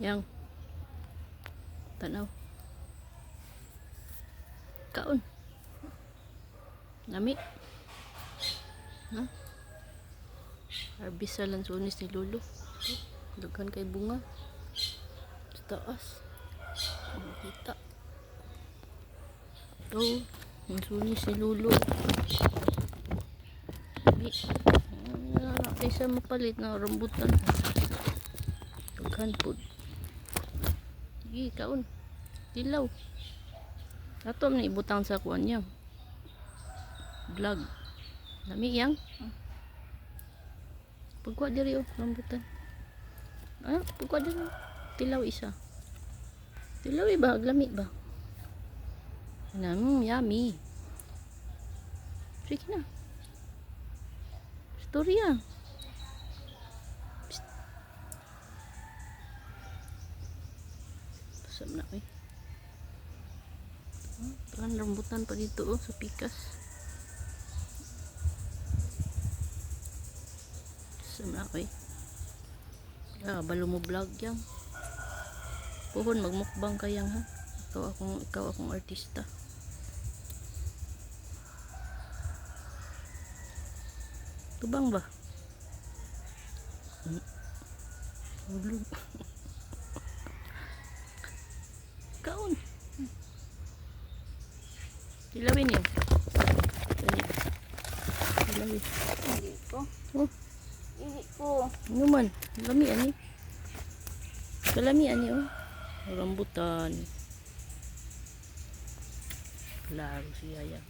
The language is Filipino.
Yang tanaw. Kaon. Nami. Ha? Harvest sa lansones ni Lolo. Daghan kay bunga. Sa taas. Makita. Ito. Lansones ni Lolo. Kaysa mapalit na rambutan. Daghan po. Sige, kaon. Dilaw. Ato man ibutang sa kuan niya. Vlog. Lami yang. Pagkuha diri oh, rambutan. Ah, pagkuha diri. Tilaw isa. Tilaw ba? Lami ba? Yummy. Sige na. Storya. Pasam na eh. Parang rambutan pa dito oh, sa pikas. Pasam na eh. Balo mo vlog yang. Puhon magmukbang kayang ha. Ikaw akong artista. Tubang ba? Ulog. Kaon. Dilawin yun. Dilawin. Hindi ko. Oh. Hindi ko. Ano man? Lami ani. Kalami ani oh. Rambutan. Klaro siya yan.